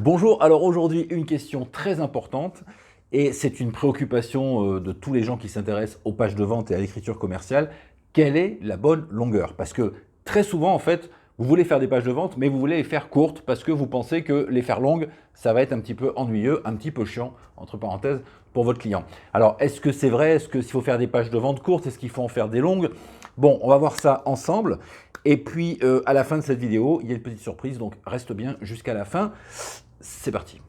Bonjour, alors aujourd'hui une question très importante et c'est une préoccupation de tous les gens qui s'intéressent aux pages de vente et à l'écriture commerciale. Quelle est la bonne longueur? Parce que très souvent en fait, vous voulez faire des pages de vente mais vous voulez les faire courtes parce que vous pensez que les faire longues, ça va être un petit peu ennuyeux, un petit peu chiant, entre parenthèses, pour votre client. Alors est-ce que c'est vrai? Est-ce qu'il faut faire des pages de vente courtes? Est-ce qu'il faut en faire des longues? Bon, on va voir ça ensemble. Et puis à la fin de cette vidéo, il y a une petite surprise, donc reste bien jusqu'à la fin. C'est parti.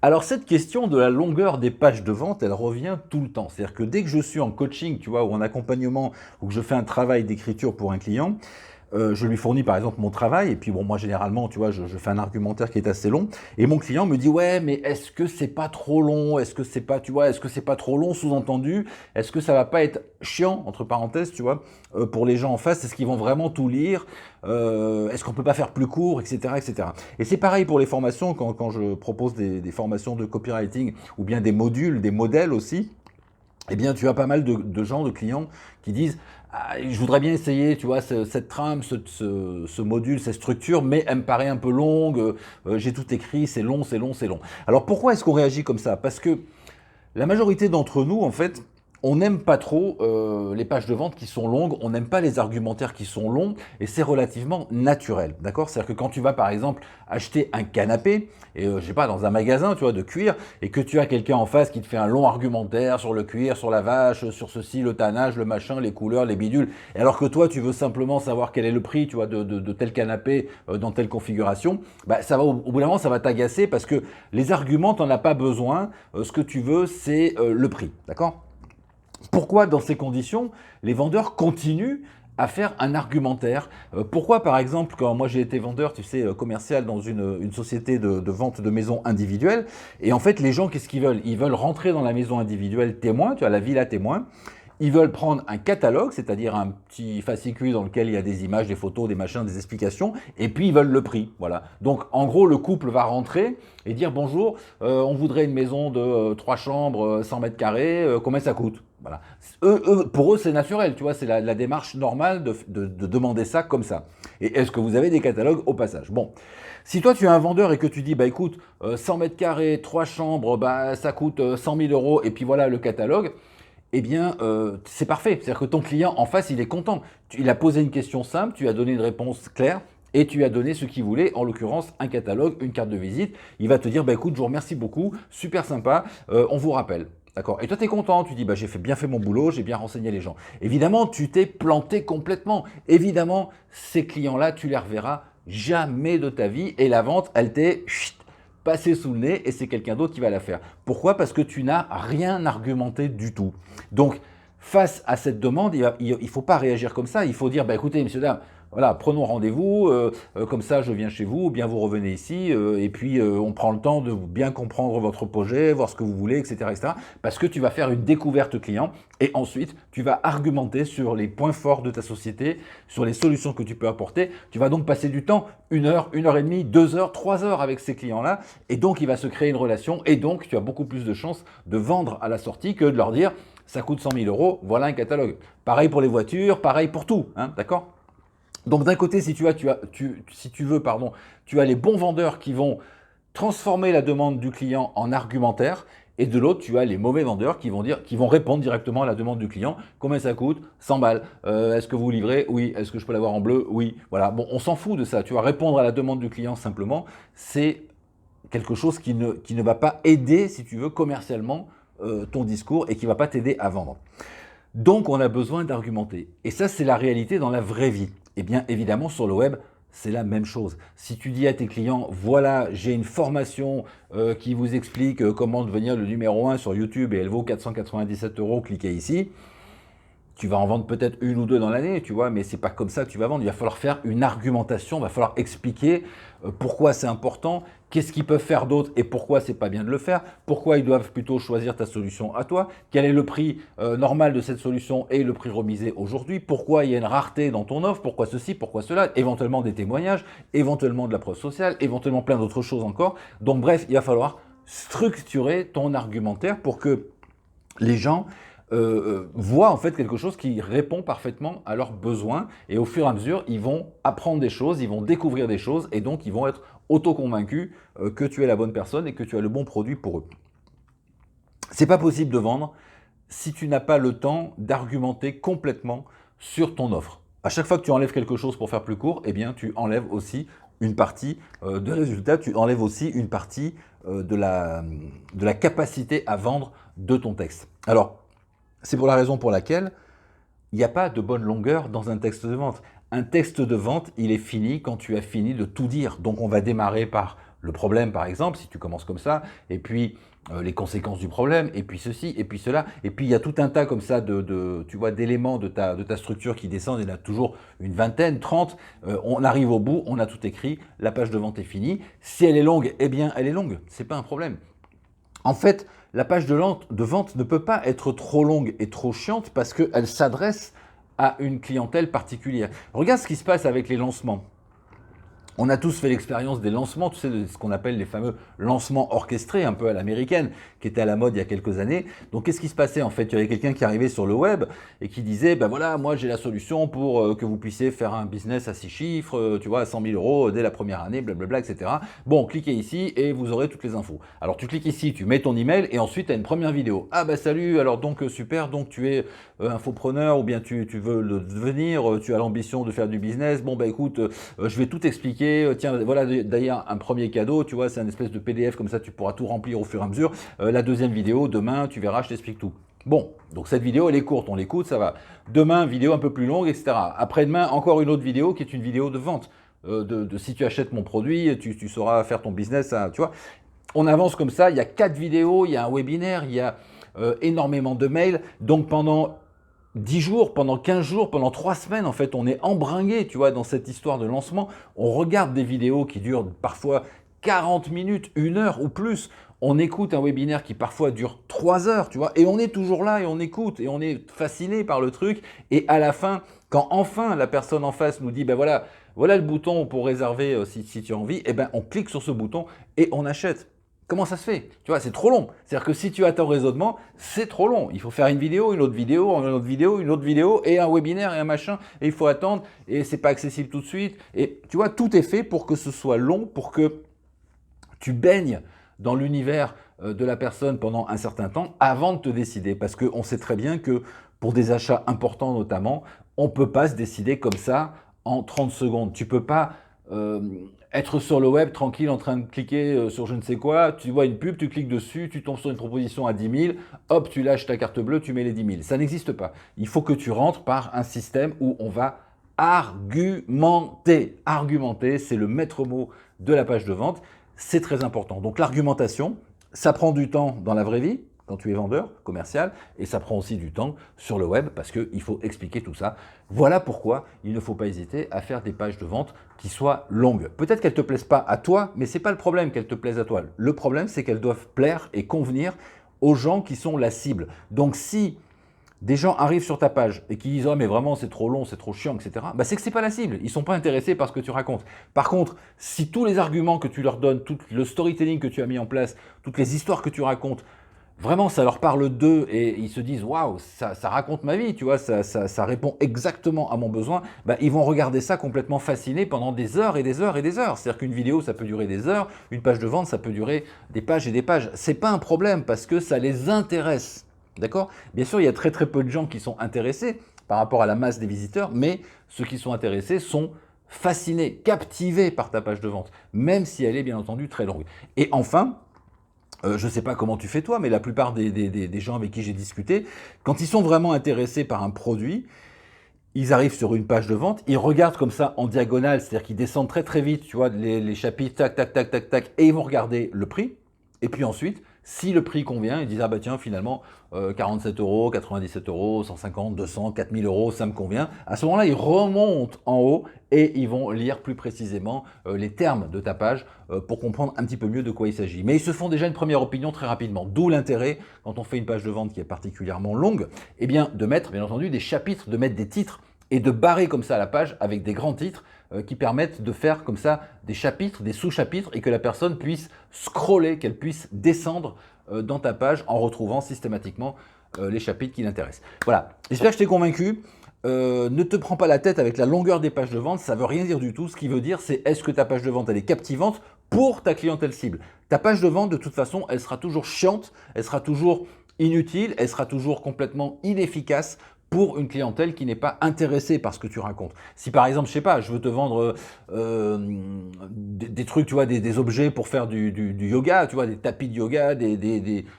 Alors cette question de la longueur des pages de vente, elle revient tout le temps. C'est-à-dire que dès que je suis en coaching, tu vois, ou en accompagnement, ou que je fais un travail d'écriture pour un client, je lui fournis par exemple mon travail, et puis bon, moi généralement, tu vois, je fais un argumentaire qui est assez long, et mon client me dit ouais, mais est-ce que c'est pas trop long? Est-ce que c'est pas, tu vois, est-ce que c'est pas trop long? Sous-entendu, est-ce que ça va pas être chiant entre parenthèses, tu vois, pour les gens en face? Est-ce qu'ils vont vraiment tout lire? Est-ce qu'on peut pas faire plus court, etc., etc. Et c'est pareil pour les formations quand je propose des formations de copywriting ou bien des modules, des modèles aussi. Eh bien, tu as pas mal de gens, de clients qui disent ah, je voudrais bien essayer, tu vois, cette trame, ce module, cette structure, mais elle me paraît un peu longue, j'ai tout écrit, c'est long, c'est long, c'est long. Alors pourquoi est-ce qu'on réagit comme ça? Parce que la majorité d'entre nous, en fait, on n'aime pas trop les pages de vente qui sont longues, on n'aime pas les argumentaires qui sont longs, et c'est relativement naturel, d'accord? C'est-à-dire que quand tu vas par exemple acheter un canapé, et je sais pas, dans un magasin, tu vois, de cuir, et que tu as quelqu'un en face qui te fait un long argumentaire sur le cuir, sur la vache, sur ceci, le tannage, le machin, les couleurs, les bidules, et alors que toi tu veux simplement savoir quel est le prix, tu vois, de tel canapé dans telle configuration, bah ça va au bout d'un moment ça va t'agacer parce que les arguments t'en as pas besoin, ce que tu veux c'est le prix, d'accord? Pourquoi, dans ces conditions, les vendeurs continuent à faire un argumentaire? Pourquoi, par exemple, quand moi j'ai été vendeur, tu sais, commercial dans une société de vente de maisons individuelles, et en fait, les gens, qu'est-ce qu'ils veulent? Ils veulent rentrer dans la maison individuelle témoin, tu as la villa témoin, ils veulent prendre un catalogue, c'est-à-dire un petit fascicule dans lequel il y a des images, des photos, des machins, des explications, et puis ils veulent le prix. Voilà. Donc en gros, le couple va rentrer et dire bonjour, on voudrait une maison de 3 chambres, 100 mètres carrés, combien ça coûte? Voilà. Pour eux, c'est naturel, tu vois, c'est la démarche normale de demander ça comme ça. Et est-ce que vous avez des catalogues au passage? Bon, si toi tu es un vendeur et que tu dis, bah écoute, 100 mètres carrés, 3 chambres, bah ça coûte 100 000 euros, et puis voilà le catalogue, eh bien, c'est parfait. C'est-à-dire que ton client en face, il est content. Il a posé une question simple, tu as donné une réponse claire et tu as donné ce qu'il voulait, en l'occurrence un catalogue, une carte de visite. Il va te dire, bah écoute, je vous remercie beaucoup, super sympa, on vous rappelle. D'accord. Et toi, tu es content, tu dis, bah, j'ai bien fait mon boulot, j'ai bien renseigné les gens. Évidemment, tu t'es planté complètement. Évidemment, ces clients-là, tu les reverras jamais de ta vie et la vente, elle t'est passer sous le nez et c'est quelqu'un d'autre qui va la faire. Pourquoi? Parce que tu n'as rien argumenté du tout. Donc, face à cette demande, il ne faut pas réagir comme ça. Il faut dire, bah, écoutez, messieurs, dames, voilà, prenons rendez-vous, comme ça je viens chez vous, ou bien vous revenez ici, et puis on prend le temps de bien comprendre votre projet, voir ce que vous voulez, etc., etc. Parce que tu vas faire une découverte client, et ensuite tu vas argumenter sur les points forts de ta société, sur les solutions que tu peux apporter. Tu vas donc passer du temps, 1 heure et demie, 2 heures, 3 heures avec ces clients-là, et donc il va se créer une relation, et donc tu as beaucoup plus de chances de vendre à la sortie que de leur dire ça coûte 100 000 euros, voilà un catalogue. Pareil pour les voitures, pareil pour tout, hein, d'accord? Donc d'un côté, si tu veux, pardon, tu as les bons vendeurs qui vont transformer la demande du client en argumentaire, et de l'autre, tu as les mauvais vendeurs qui vont répondre directement à la demande du client. Combien ça coûte? 100 balles. Est-ce que vous livrez? Oui. Est-ce que je peux l'avoir en bleu? Oui. Voilà. Bon, on s'en fout de ça. Tu vas répondre à la demande du client simplement. C'est quelque chose qui ne va pas aider, si tu veux, commercialement ton discours et qui ne va pas t'aider à vendre. Donc, on a besoin d'argumenter. Et ça, c'est la réalité dans la vraie vie. Eh bien, évidemment, sur le web, c'est la même chose. Si tu dis à tes clients, voilà, j'ai une formation qui vous explique comment devenir le numéro 1 sur YouTube et elle vaut 497 euros, cliquez ici. Tu vas en vendre peut-être 1 ou 2 dans l'année, tu vois, mais c'est pas comme ça que tu vas vendre. Il va falloir faire une argumentation, il va falloir expliquer pourquoi c'est important, qu'est-ce qu'ils peuvent faire d'autre et pourquoi c'est pas bien de le faire, pourquoi ils doivent plutôt choisir ta solution à toi, quel est le prix normal de cette solution et le prix remisé aujourd'hui, pourquoi il y a une rareté dans ton offre, pourquoi ceci, pourquoi cela, éventuellement des témoignages, éventuellement de la preuve sociale, éventuellement plein d'autres choses encore. Donc bref, il va falloir structurer ton argumentaire pour que les gens voient en fait quelque chose qui répond parfaitement à leurs besoins et au fur et à mesure, ils vont apprendre des choses, ils vont découvrir des choses et donc ils vont être auto-convaincus que tu es la bonne personne et que tu as le bon produit pour eux. C'est pas possible de vendre si tu n'as pas le temps d'argumenter complètement sur ton offre. À chaque fois que tu enlèves quelque chose pour faire plus court, eh bien tu enlèves aussi une partie de résultat, tu enlèves aussi une partie de la capacité à vendre de ton texte. Alors, c'est pour la raison pour laquelle il n'y a pas de bonne longueur dans un texte de vente. Un texte de vente, il est fini quand tu as fini de tout dire. Donc on va démarrer par le problème, par exemple, si tu commences comme ça, et puis les conséquences du problème, et puis ceci, et puis cela, et puis il y a tout un tas comme ça tu vois, d'éléments de ta structure qui descendent, il y en a toujours une vingtaine, 30, on arrive au bout, on a tout écrit, la page de vente est finie. Si elle est longue, eh bien elle est longue, c'est pas un problème. En fait, la page de vente ne peut pas être trop longue et trop chiante parce qu'elle s'adresse à une clientèle particulière. Regarde ce qui se passe avec les lancements. On a tous fait l'expérience des lancements, tu sais, de ce qu'on appelle les fameux lancements orchestrés, un peu à l'américaine, qui étaient à la mode il y a quelques années. Donc, qu'est-ce qui se passait en fait? Il y avait quelqu'un qui arrivait sur le web et qui disait, ben voilà, moi j'ai la solution pour que vous puissiez faire un business à 6 chiffres, tu vois, à 100 000 euros dès la première année, blablabla, etc. Bon, cliquez ici et vous aurez toutes les infos. Alors, tu cliques ici, tu mets ton email et ensuite tu as une première vidéo. Ah bah salut, alors donc super, donc tu es infopreneur ou bien tu veux le devenir, tu as l'ambition de faire du business. Bon bah écoute, je vais tout expliquer. Tiens, voilà d'ailleurs un premier cadeau, tu vois, c'est un espèce de PDF, comme ça tu pourras tout remplir au fur et à mesure. La deuxième vidéo, demain, tu verras, je t'explique tout. Bon, donc cette vidéo, elle est courte, on l'écoute, ça va. Demain, vidéo un peu plus longue, etc. Après-demain, encore une autre vidéo qui est une vidéo de vente. De si tu achètes mon produit, tu sauras faire ton business, tu vois. On avance comme ça, il y a 4 vidéos, il y a un webinaire, il y a énormément de mails. Donc pendant 10 jours, pendant 15 jours, pendant 3 semaines, en fait, on est embringué, tu vois, dans cette histoire de lancement. On regarde des vidéos qui durent parfois 40 minutes, 1 heure ou plus. On écoute un webinaire qui parfois dure 3 heures, tu vois, et on est toujours là et on écoute et on est fasciné par le truc. Et à la fin, quand enfin la personne en face nous dit, ben voilà, voilà le bouton pour réserver si tu as envie, et ben on clique sur ce bouton et on achète. Comment ça se fait? Tu vois, c'est trop long. C'est-à-dire que si tu as ton raisonnement, c'est trop long. Il faut faire une vidéo, une autre vidéo, une autre vidéo, une autre vidéo, et un webinaire et un machin, et il faut attendre, et c'est pas accessible tout de suite. Et tu vois, tout est fait pour que ce soit long, pour que tu baignes dans l'univers de la personne pendant un certain temps avant de te décider. Parce qu'on sait très bien que pour des achats importants notamment, on ne peut pas se décider comme ça en 30 secondes. Tu ne peux pas être sur le web tranquille en train de cliquer sur je ne sais quoi, tu vois une pub, tu cliques dessus, tu tombes sur une proposition à 10 000, hop, tu lâches ta carte bleue, tu mets les 10 000. Ça n'existe pas. Il faut que tu rentres par un système où on va argumenter. Argumenter, c'est le maître mot de la page de vente. C'est très important. Donc l'argumentation, ça prend du temps dans la vraie vie, quand tu es vendeur, commercial, et ça prend aussi du temps sur le web parce qu'il faut expliquer tout ça. Voilà pourquoi il ne faut pas hésiter à faire des pages de vente qui soient longues. Peut-être qu'elles ne te plaisent pas à toi, mais ce n'est pas le problème qu'elles te plaisent à toi. Le problème, c'est qu'elles doivent plaire et convenir aux gens qui sont la cible. Donc si des gens arrivent sur ta page et qui disent « Oh mais vraiment c'est trop long, c'est trop chiant, etc. » Bah, c'est que ce n'est pas la cible, ils ne sont pas intéressés par ce que tu racontes. Par contre, si tous les arguments que tu leur donnes, tout le storytelling que tu as mis en place, toutes les histoires que tu racontes, vraiment ça leur parle d'eux et ils se disent « Waouh, ça raconte ma vie, tu vois, ça répond exactement à mon besoin », bah, ils vont regarder ça complètement fascinés pendant des heures et des heures et des heures. C'est-à-dire qu'une vidéo, ça peut durer des heures, une page de vente, ça peut durer des pages et des pages. Ce n'est pas un problème parce que ça les intéresse. D'accord? Bien sûr, il y a très très peu de gens qui sont intéressés par rapport à la masse des visiteurs, mais ceux qui sont intéressés sont fascinés, captivés par ta page de vente, même si elle est bien entendu très longue. Et enfin, je ne sais pas comment tu fais toi, mais la plupart des gens avec qui j'ai discuté, quand ils sont vraiment intéressés par un produit, ils arrivent sur une page de vente, ils regardent comme ça en diagonale, c'est-à-dire qu'ils descendent très très vite, tu vois, les chapitres, tac, tac, tac, tac, tac, et ils vont regarder le prix. Et puis ensuite, si le prix convient, ils disent « Ah bah tiens, finalement, 47 euros, 97 euros, 150, 200, 4000 euros, ça me convient ». À ce moment-là, ils remontent en haut et ils vont lire plus précisément les termes de ta page pour comprendre un petit peu mieux de quoi il s'agit. Mais ils se font déjà une première opinion très rapidement. D'où l'intérêt, quand on fait une page de vente qui est particulièrement longue, eh bien, de mettre, bien entendu, des chapitres, de mettre des titres et de barrer comme ça la page avec des grands titres qui permettent de faire comme ça des chapitres, des sous-chapitres et que la personne puisse scroller, qu'elle puisse descendre dans ta page en retrouvant systématiquement les chapitres qui l'intéressent. Voilà, j'espère que je t'ai convaincu. Ne te prends pas la tête avec la longueur des pages de vente, ça ne veut rien dire du tout. Ce qui veut dire, c'est est-ce que ta page de vente, elle est captivante pour ta clientèle cible. Ta page de vente, de toute façon, elle sera toujours chiante, elle sera toujours inutile, elle sera toujours complètement inefficace pour une clientèle qui n'est pas intéressée par ce que tu racontes. Si par exemple, je sais pas, je veux te vendre des trucs, tu vois, des objets pour faire du yoga, tu vois, des tapis de yoga,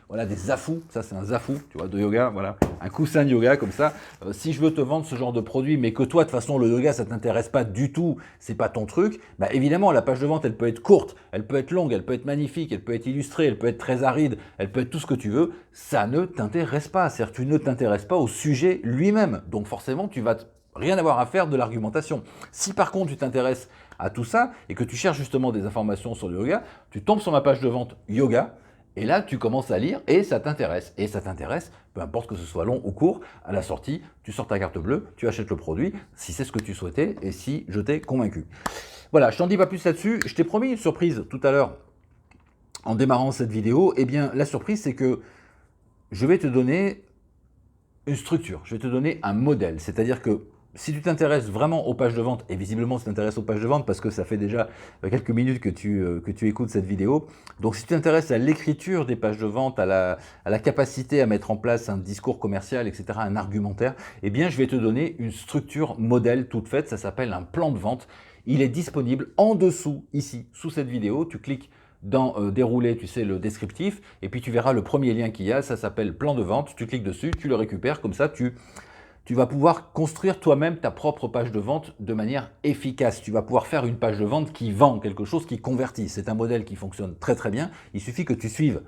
voilà, des zafous, ça c'est un zafou, tu vois, de yoga, voilà, un coussin de yoga comme ça. Si je veux te vendre ce genre de produit, mais que toi, de toute façon, le yoga, ça t'intéresse pas du tout, c'est pas ton truc, bah évidemment, la page de vente, elle peut être courte, elle peut être longue, elle peut être magnifique, elle peut être illustrée, elle peut être très aride, elle peut être tout ce que tu veux, ça ne t'intéresse pas, c'est-à-dire que tu ne t'intéresses pas au sujet lui-même. Donc forcément, tu vas rien avoir à faire de l'argumentation. Si par contre, tu t'intéresses à tout ça et que tu cherches justement des informations sur le yoga, tu tombes sur ma page de vente yoga et là, tu commences à lire et ça t'intéresse. Et ça t'intéresse, peu importe que ce soit long ou court, à la sortie, tu sors ta carte bleue, tu achètes le produit, si c'est ce que tu souhaitais et si je t'ai convaincu. Voilà, je t'en dis pas plus là-dessus. Je t'ai promis une surprise tout à l'heure en démarrant cette vidéo. Eh bien, la surprise, c'est que je vais te donner une structure, je vais te donner un modèle. C'est-à-dire que si tu t'intéresses vraiment aux pages de vente, et visiblement tu t'intéresses aux pages de vente parce que ça fait déjà quelques minutes que tu écoutes cette vidéo, donc si tu t'intéresses à l'écriture des pages de vente, à la capacité à mettre en place un discours commercial, etc., un argumentaire, eh bien je vais te donner une structure modèle toute faite, ça s'appelle un plan de vente. Il est disponible en dessous, ici, sous cette vidéo, tu cliques dans dérouler, tu sais, le descriptif, et puis tu verras le premier lien qu'il y a, ça s'appelle plan de vente, tu cliques dessus, tu le récupères, comme ça tu vas pouvoir construire toi-même ta propre page de vente de manière efficace. Tu vas pouvoir faire une page de vente qui vend quelque chose, qui convertit. C'est un modèle qui fonctionne très très bien. Il suffit que tu suives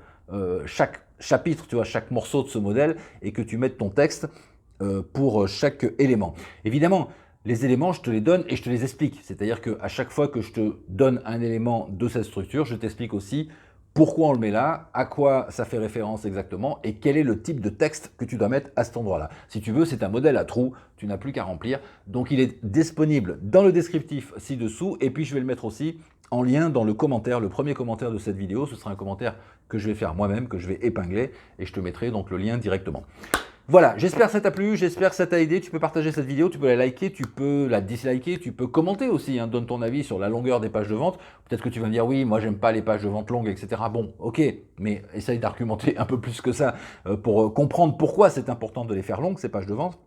chaque chapitre, tu vois, chaque morceau de ce modèle et que tu mettes ton texte pour chaque élément. Évidemment, les éléments, je te les donne et je te les explique. C'est-à-dire qu'à chaque fois que je te donne un élément de cette structure, je t'explique aussi pourquoi on le met là, à quoi ça fait référence exactement et quel est le type de texte que tu dois mettre à cet endroit-là. Si tu veux, c'est un modèle à trous, tu n'as plus qu'à remplir. Donc il est disponible dans le descriptif ci-dessous et puis je vais le mettre aussi en lien dans le commentaire, le premier commentaire de cette vidéo. Ce sera un commentaire que je vais faire moi-même, que je vais épingler et je te mettrai donc le lien directement. Voilà, j'espère que ça t'a plu, j'espère que ça t'a aidé. Tu peux partager cette vidéo, tu peux la liker, tu peux la disliker, tu peux commenter aussi, hein, donne ton avis sur la longueur des pages de vente. Peut-être que tu vas me dire oui, moi j'aime pas les pages de vente longues, etc. Bon, ok, mais essaye d'argumenter un peu plus que ça pour comprendre pourquoi c'est important de les faire longues, ces pages de vente.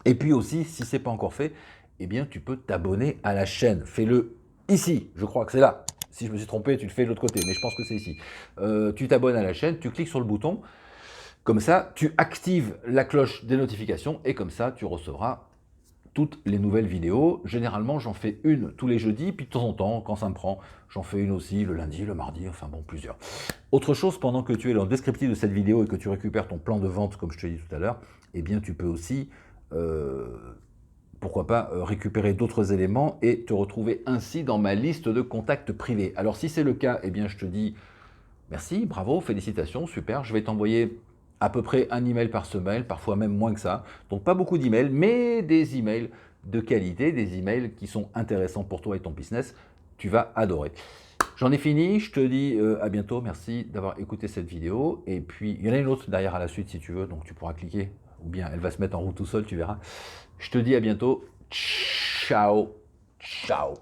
Et puis aussi, si ce n'est pas encore fait, eh bien tu peux t'abonner à la chaîne. Fais-le ici, je crois que c'est là. Si je me suis trompé, tu le fais de l'autre côté, mais je pense que c'est ici. Tu t'abonnes à la chaîne, tu cliques sur le bouton. Comme ça, tu actives la cloche des notifications et comme ça, tu recevras toutes les nouvelles vidéos. Généralement, j'en fais une tous les jeudis, puis de temps en temps, quand ça me prend, j'en fais une aussi le lundi, le mardi, enfin bon, plusieurs. Autre chose, pendant que tu es dans le descriptif de cette vidéo et que tu récupères ton plan de vente, comme je te l'ai dit tout à l'heure, eh bien, tu peux aussi, pourquoi pas, récupérer d'autres éléments et te retrouver ainsi dans ma liste de contacts privés. Alors, si c'est le cas, eh bien, je te dis merci, bravo, félicitations, super, je vais t'envoyer à peu près un email par semaine, parfois même moins que ça. Donc pas beaucoup d'emails, mais des emails de qualité, des emails qui sont intéressants pour toi et ton business. Tu vas adorer. J'en ai fini, je te dis à bientôt, merci d'avoir écouté cette vidéo. Et puis, il y en a une autre derrière à la suite si tu veux, donc tu pourras cliquer, ou bien elle va se mettre en route tout seul, tu verras. Je te dis à bientôt, ciao, ciao.